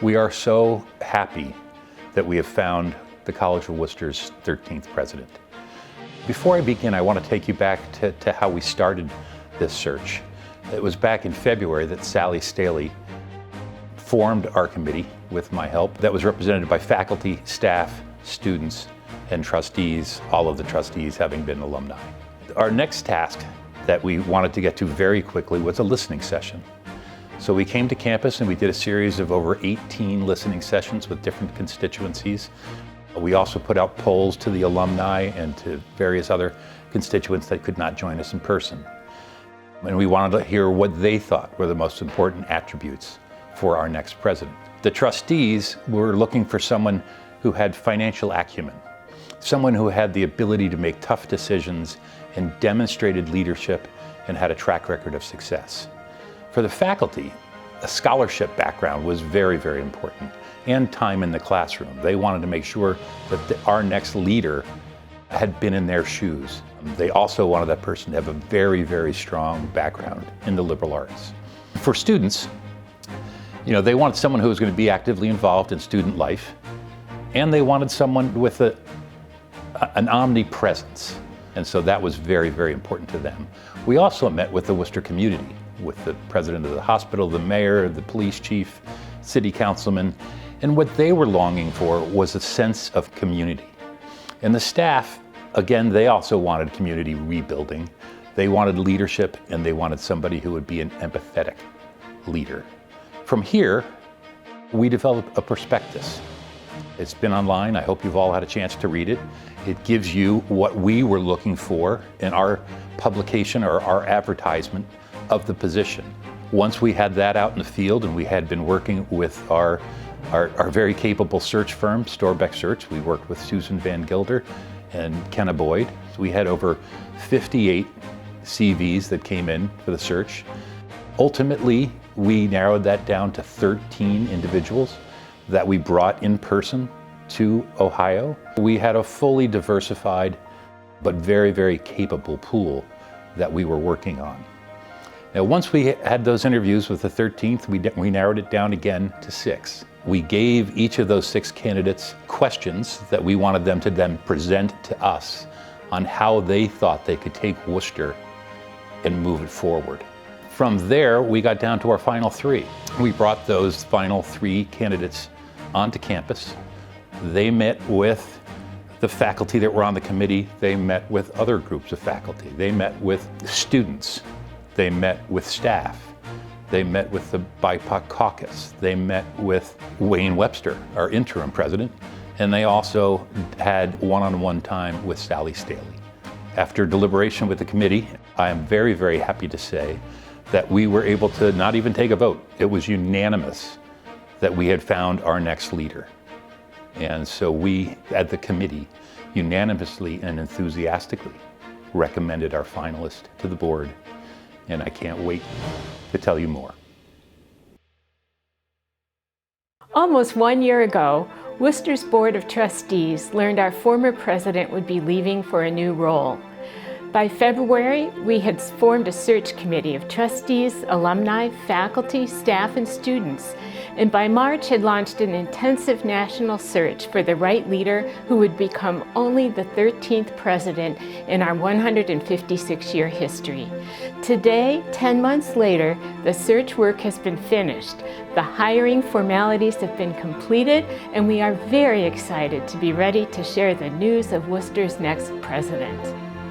We are so happy that we have found the College of Worcester's 13th president. Before I begin, I want to take you back to how we started this search. It was back in February that Sally Staley formed our committee with my help that was represented by faculty, staff, students, and trustees, all of the trustees having been alumni. Our next task that we wanted to get to very quickly was a listening session. So we came to campus and we did a series of over 18 listening sessions with different constituencies. We also put out polls to the alumni and to various other constituents that could not join us in person. And we wanted to hear what they thought were the most important attributes for our next president. The trustees were looking for someone who had financial acumen, someone who had the ability to make tough decisions and demonstrated leadership and had a track record of success. For the faculty, a scholarship background was very, very important, and time in the classroom. They wanted to make sure that our next leader had been in their shoes. They also wanted that person to have a very, very strong background in the liberal arts. For students, they wanted someone who was going to be actively involved in student life, and they wanted someone with an omnipresence. And so that was very, very important to them. We also met with the Wooster community, with the president of the hospital, the mayor, the police chief, city councilman, and what they were longing for was a sense of community. And the staff, again, they also wanted community rebuilding. They wanted leadership, and they wanted somebody who would be an empathetic leader. From here, we developed a prospectus. It's been online. I hope you've all had a chance to read it. It gives you what we were looking for in our publication or our advertisement of the position. Once we had that out in the field and we had been working with our very capable search firm, Storbeck Search, we worked with Susan Van Gilder and Kenna Boyd. So we had over 58 CVs that came in for the search. Ultimately, we narrowed that down to 13 individuals that we brought in person to Ohio. We had a fully diversified but very, very capable pool that we were working on. Now, once we had those interviews with the 13th, we narrowed it down again to 6. We gave each of those 6 candidates questions that we wanted them to then present to us on how they thought they could take Wooster and move it forward. From there, we got down to our final 3. We brought those final 3 candidates onto campus. They met with the faculty that were on the committee. They met with other groups of faculty. They met with students. They met with staff. They met with the BIPOC caucus. They met with Wayne Webster, our interim president, and they also had one-on-one time with Sally Staley. After deliberation with the committee, I am very, very happy to say that we were able to not even take a vote. It was unanimous that we had found our next leader. And so we, at the committee, unanimously and enthusiastically recommended our finalist to the board. And I can't wait to tell you more. Almost 1 year ago, Wooster's Board of Trustees learned our former president would be leaving for a new role. By February, we had formed a search committee of trustees, alumni, faculty, staff, and students, and by March had launched an intensive national search for the right leader who would become only the 13th president in our 156-year history. Today, 10 months later, the search work has been finished. The hiring formalities have been completed, and we are very excited to be ready to share the news of Worcester's next president.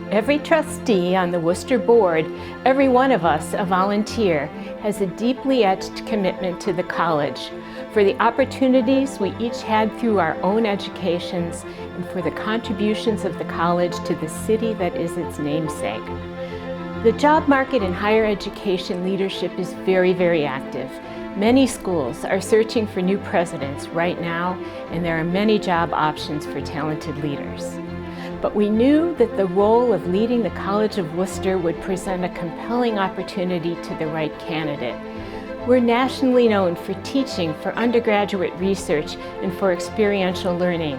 Every trustee on the Wooster board, every one of us a volunteer, has a deeply etched commitment to the college, for the opportunities we each had through our own educations, and for the contributions of the college to the city that is its namesake. The job market in higher education leadership is very, very active. Many schools are searching for new presidents right now, and there are many job options for talented leaders. But we knew that the role of leading the College of Wooster would present a compelling opportunity to the right candidate. We're nationally known for teaching, for undergraduate research, and for experiential learning.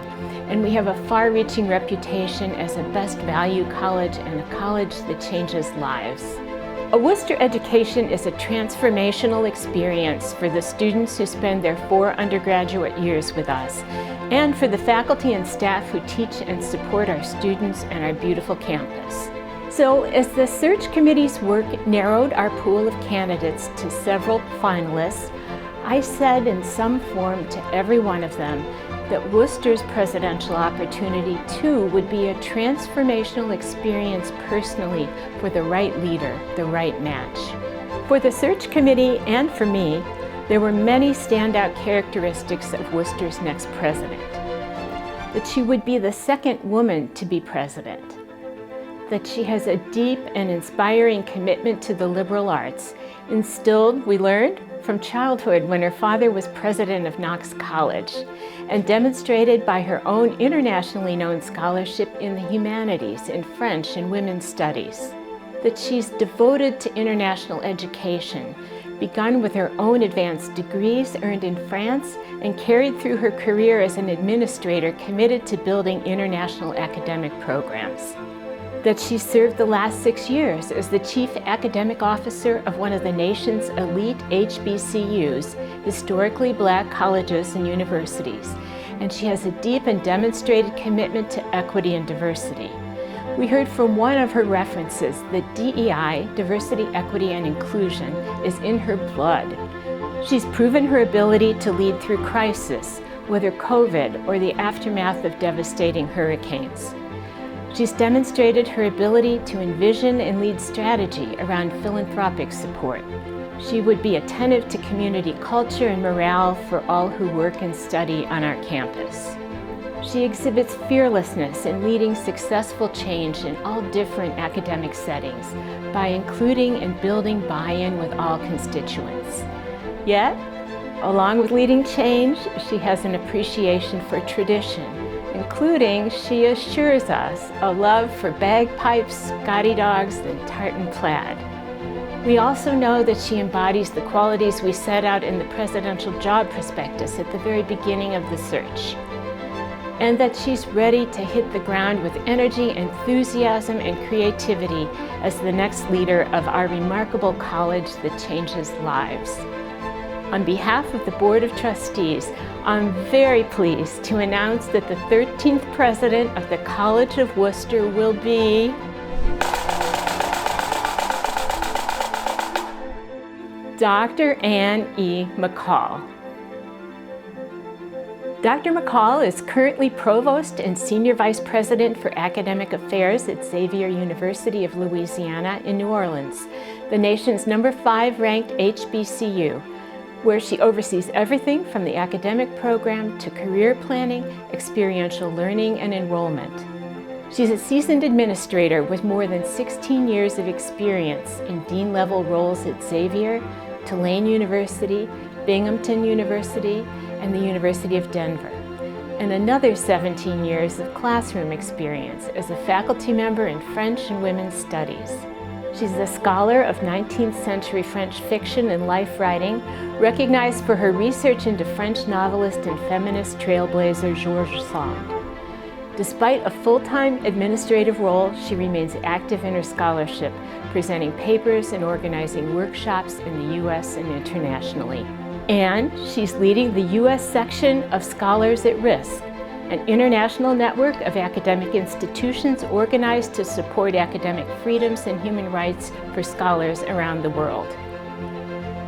And we have a far-reaching reputation as a best value college and a college that changes lives. A Wooster education is a transformational experience for the students who spend their 4 undergraduate years with us, and for the faculty and staff who teach and support our students and our beautiful campus. So, as the search committee's work narrowed our pool of candidates to several finalists, I said in some form to every one of them that Wooster's presidential opportunity too would be a transformational experience personally for the right leader, the right match. For the search committee and for me, there were many standout characteristics of Wooster's next president. That she would be the second woman to be president. That she has a deep and inspiring commitment to the liberal arts, instilled, we learned, from childhood when her father was president of Knox College, and demonstrated by her own internationally known scholarship in the humanities, in French and women's studies. That she's devoted to international education, begun with her own advanced degrees earned in France and carried through her career as an administrator committed to building international academic programs. That she served the last 6 years as the chief academic officer of one of the nation's elite HBCUs, historically black colleges and universities, and she has a deep and demonstrated commitment to equity and diversity. We heard from one of her references that DEI, diversity, equity, and inclusion, is in her blood. She's proven her ability to lead through crisis, whether COVID or the aftermath of devastating hurricanes. She's demonstrated her ability to envision and lead strategy around philanthropic support. She would be attentive to community culture and morale for all who work and study on our campus. She exhibits fearlessness in leading successful change in all different academic settings by including and building buy-in with all constituents. Yet, along with leading change, she has an appreciation for tradition, including, she assures us, a love for bagpipes, Scotty dogs, and tartan plaid. We also know that she embodies the qualities we set out in the presidential job prospectus at the very beginning of the search, and that she's ready to hit the ground with energy, enthusiasm, and creativity as the next leader of our remarkable college that changes lives. On behalf of the Board of Trustees, I'm very pleased to announce that the 13th president of the College of Wooster will be Dr. Ann E. McCall. Dr. McCall is currently Provost and Senior Vice President for Academic Affairs at Xavier University of Louisiana in New Orleans, the nation's number 5 ranked HBCU, where she oversees everything from the academic program to career planning, experiential learning, and enrollment. She's a seasoned administrator with more than 16 years of experience in dean-level roles at Xavier, Tulane University, Binghamton University, and the University of Denver, and another 17 years of classroom experience as a faculty member in French and women's studies. She's a scholar of 19th century French fiction and life writing, recognized for her research into French novelist and feminist trailblazer Georges Sand. Despite a full-time administrative role, she remains active in her scholarship, presenting papers and organizing workshops in the U.S. and internationally. And she's leading the U.S. section of Scholars at Risk, an international network of academic institutions organized to support academic freedoms and human rights for scholars around the world.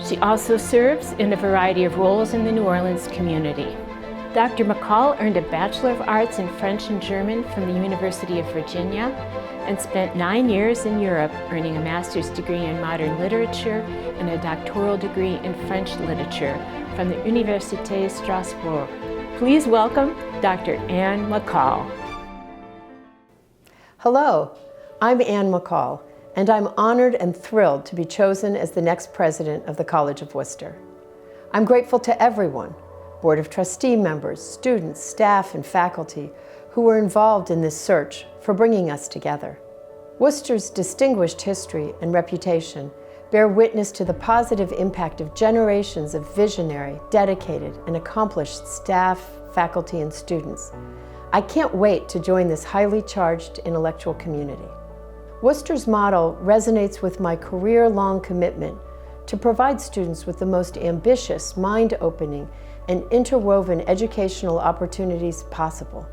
She also serves in a variety of roles in the New Orleans community. Dr. McCall earned a Bachelor of Arts in French and German from the University of Virginia and spent 9 years in Europe, earning a master's degree in modern literature and a doctoral degree in French literature from the Université Strasbourg. Please welcome Dr. Ann McCall. Hello, I'm Ann McCall, and I'm honored and thrilled to be chosen as the next president of the College of Wooster. I'm grateful to everyone, Board of Trustee members, students, staff, and faculty who were involved in this search for bringing us together. Wooster's distinguished history and reputation bear witness to the positive impact of generations of visionary, dedicated, and accomplished staff, faculty, and students. I can't wait to join this highly charged intellectual community. Wooster's model resonates with my career-long commitment to provide students with the most ambitious, mind-opening, and interwoven educational opportunities possible.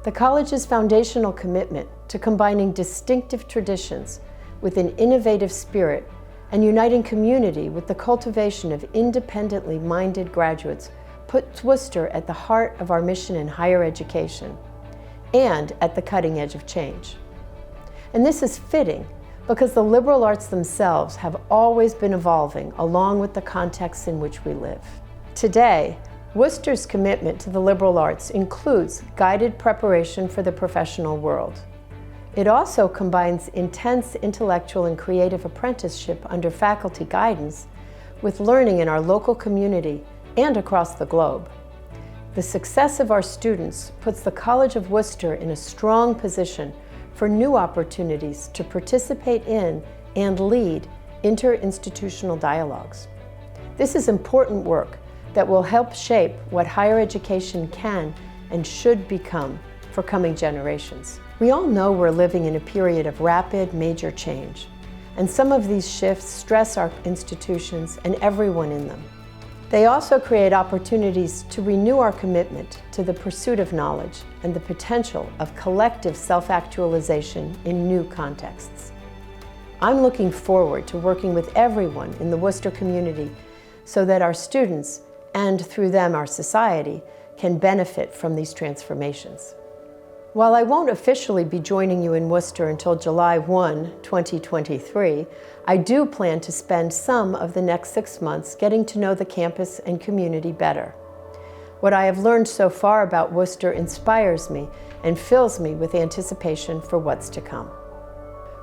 The college's foundational commitment to combining distinctive traditions with an innovative spirit and uniting community with the cultivation of independently minded graduates puts Wooster at the heart of our mission in higher education and at the cutting edge of change. And this is fitting because the liberal arts themselves have always been evolving along with the contexts in which we live. Today, Wooster's commitment to the liberal arts includes guided preparation for the professional world. It also combines intense intellectual and creative apprenticeship under faculty guidance with learning in our local community and across the globe. The success of our students puts the College of Wooster in a strong position for new opportunities to participate in and lead interinstitutional dialogues. This is important work that will help shape what higher education can and should become for coming generations. We all know we're living in a period of rapid, major change, and some of these shifts stress our institutions and everyone in them. They also create opportunities to renew our commitment to the pursuit of knowledge and the potential of collective self-actualization in new contexts. I'm looking forward to working with everyone in the Wooster community so that our students, and through them our society, can benefit from these transformations. While I won't officially be joining you in Wooster until July 1, 2023, I do plan to spend some of the next 6 months getting to know the campus and community better. What I have learned so far about Wooster inspires me and fills me with anticipation for what's to come.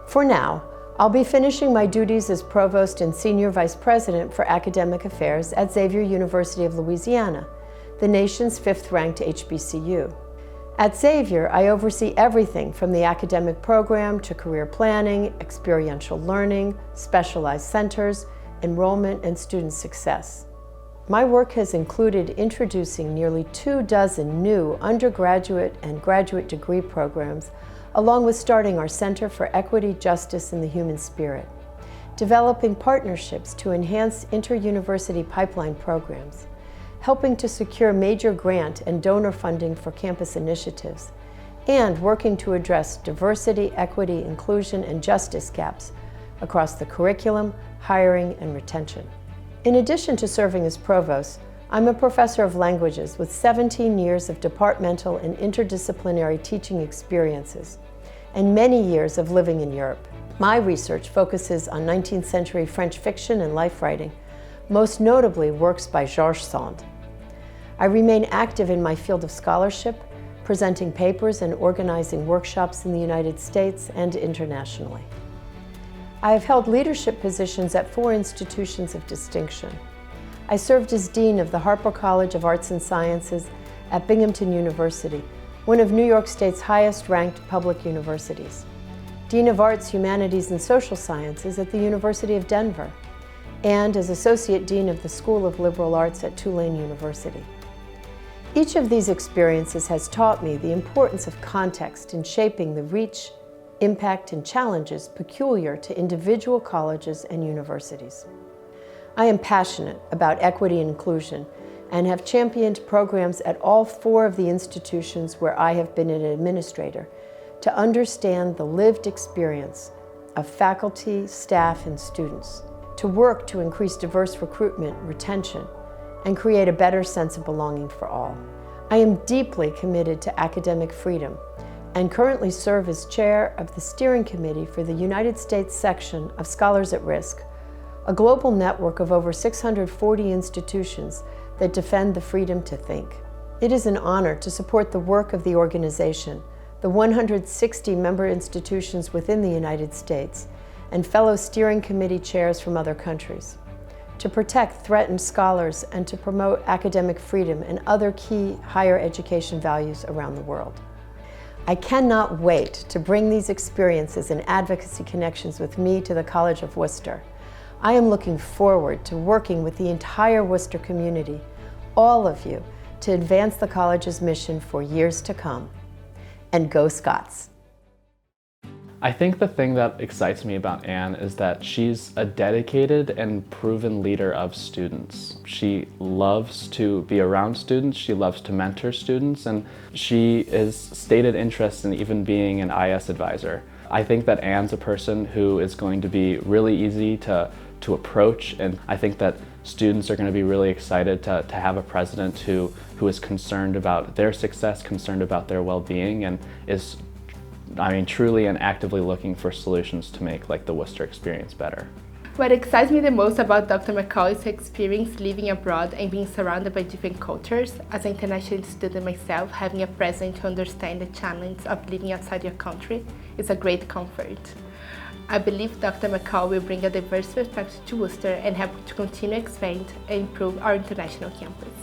For now, I'll be finishing my duties as Provost and Senior Vice President for Academic Affairs at Xavier University of Louisiana, the nation's 5th-ranked HBCU. At Xavier, I oversee everything from the academic program to career planning, experiential learning, specialized centers, enrollment, and student success. My work has included introducing nearly 24 new undergraduate and graduate degree programs, along with starting our Center for Equity, Justice, and the Human Spirit, developing partnerships to enhance inter-university pipeline programs, helping to secure major grant and donor funding for campus initiatives, and working to address diversity, equity, inclusion, and justice gaps across the curriculum, hiring, and retention. In addition to serving as provost, I'm a professor of languages with 17 years of departmental and interdisciplinary teaching experiences and many years of living in Europe. My research focuses on 19th century French fiction and life writing, most notably works by Georges Sand. I remain active in my field of scholarship, presenting papers and organizing workshops in the United States and internationally. I have held leadership positions at 4 institutions of distinction. I served as Dean of the Harper College of Arts and Sciences at Binghamton University, one of New York State's highest-ranked public universities, Dean of Arts, Humanities, and Social Sciences at the University of Denver, and as Associate Dean of the School of Liberal Arts at Tulane University. Each of these experiences has taught me the importance of context in shaping the reach, impact, and challenges peculiar to individual colleges and universities. I am passionate about equity and inclusion and have championed programs at all 4 of the institutions where I have been an administrator to understand the lived experience of faculty, staff, and students, to work to increase diverse recruitment, retention, and create a better sense of belonging for all. I am deeply committed to academic freedom and currently serve as chair of the steering committee for the United States section of Scholars at Risk, a global network of over 640 institutions that defend the freedom to think. It is an honor to support the work of the organization, the 160 member institutions within the United States, and fellow steering committee chairs from other countries, to protect threatened scholars and to promote academic freedom and other key higher education values around the world. I cannot wait to bring these experiences and advocacy connections with me to the College of Wooster. I am looking forward to working with the entire Wooster community, all of you, to advance the college's mission for years to come. And go Scots! I think the thing that excites me about Anne is that she's a dedicated and proven leader of students. She loves to be around students, she loves to mentor students, and she is stated interest in even being an IS advisor. I think that Anne's a person who is going to be really easy to approach, and I think that students are going to be really excited to have a president who is concerned about their success, concerned about their well-being, and is truly and actively looking for solutions to make the Wooster experience better. What excites me the most about Dr. McCall is her experience living abroad and being surrounded by different cultures. As an international student myself, having a president who understands the challenge of living outside your country is a great comfort. I believe Dr. McCall will bring a diverse perspective to Wooster and help to continue to expand and improve our international campus.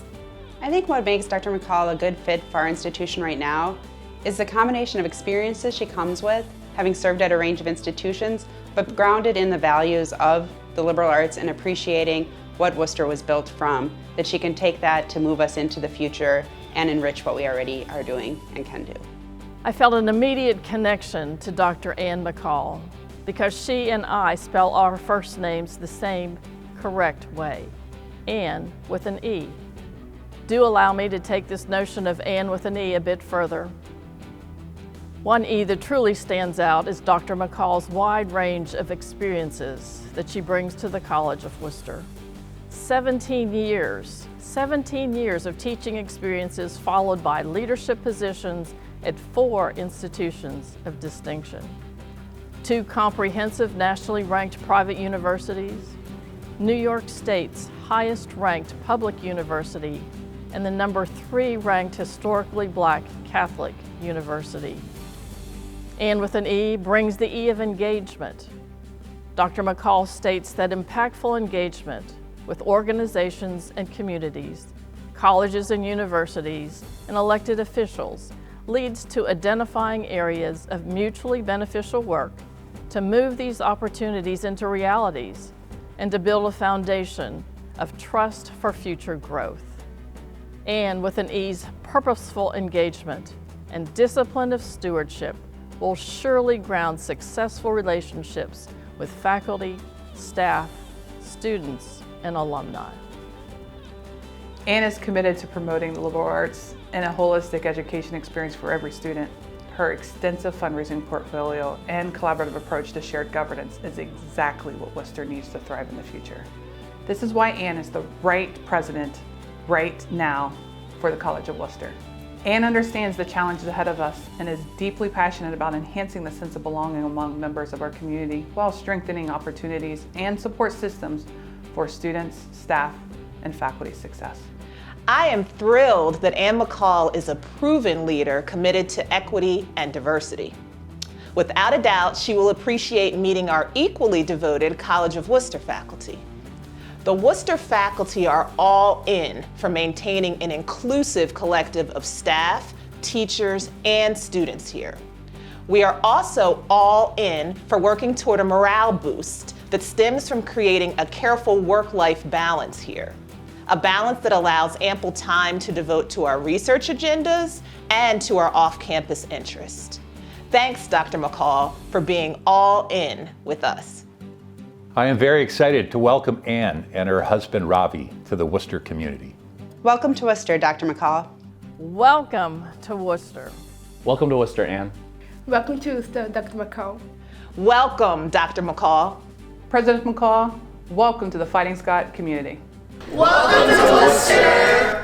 I think what makes Dr. McCall a good fit for our institution right now is the combination of experiences she comes with, having served at a range of institutions, but grounded in the values of the liberal arts and appreciating what Wooster was built from, that she can take that to move us into the future and enrich what we already are doing and can do. I felt an immediate connection to Dr. Anne McCall because she and I spell our first names the same correct way, Anne with an E. Do allow me to take this notion of Anne with an E a bit further. One E that truly stands out is Dr. McCall's wide range of experiences that she brings to the College of Wooster. 17 years of teaching experiences followed by leadership positions at 4 institutions of distinction. 2 comprehensive nationally ranked private universities, New York State's highest ranked public university, and the number 3 ranked historically Black Catholic university. Anne with an E brings the E of engagement. Dr. McCall states that impactful engagement with organizations and communities, colleges and universities, and elected officials leads to identifying areas of mutually beneficial work to move these opportunities into realities and to build a foundation of trust for future growth. Anne with an E's purposeful engagement and discipline of stewardship will surely ground successful relationships with faculty, staff, students, and alumni. Anne is committed to promoting the liberal arts and a holistic education experience for every student. Her extensive fundraising portfolio and collaborative approach to shared governance is exactly what Wooster needs to thrive in the future. This is why Anne is the right president right now for the College of Wooster. Anne understands the challenges ahead of us and is deeply passionate about enhancing the sense of belonging among members of our community while strengthening opportunities and support systems for students, staff, and faculty success. I am thrilled that Anne McCall is a proven leader committed to equity and diversity. Without a doubt, she will appreciate meeting our equally devoted College of Wooster faculty. The Wooster faculty are all in for maintaining an inclusive collective of staff, teachers, and students here. We are also all in for working toward a morale boost that stems from creating a careful work-life balance here. A balance that allows ample time to devote to our research agendas and to our off-campus interest. Thanks, Dr. McCall, for being all in with us. I am very excited to welcome Anne and her husband Ravi to the Wooster community. Welcome to Wooster, Dr. McCall. Welcome to Wooster. Welcome to Wooster, Anne. Welcome to Wooster, Dr. McCall. Welcome, Dr. McCall. President McCall, welcome to the Fighting Scott community. Welcome to Wooster!